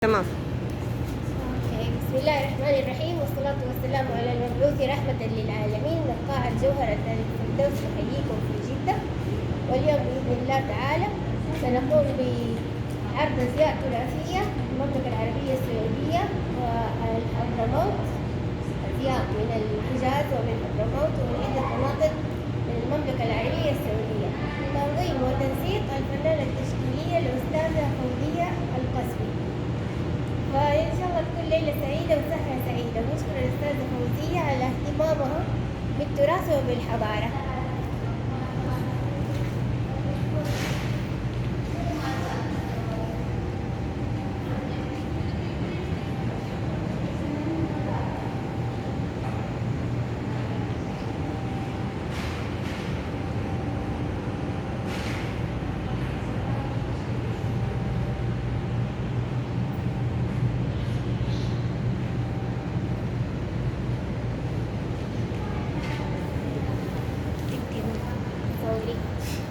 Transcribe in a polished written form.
تمام. بسم الله الرحمن الرحيم، والصلاة والسلام على المبعوث رحمة للعالمين من قاعة الجوهرة الفردوس. نحييكم في جدة، واليوم بإذن الله تعالى سنقوم بعرض أزياء تراثية في المملكة العربية السعودية والحضرموت، أزياء من الحجاز ومن حضرموت ومن عدة مناطق من المملكة العربية السعودية. تنظيم وتنسيق الفنانة التشكيلية الأستاذة فوزية القسمي. وإن شاء الله تكون ليلة سعيدة وسهرة سعيدة. ونشكر الأستاذة فوزية على اهتمامها بالتراث وبالحضارة. Sorry.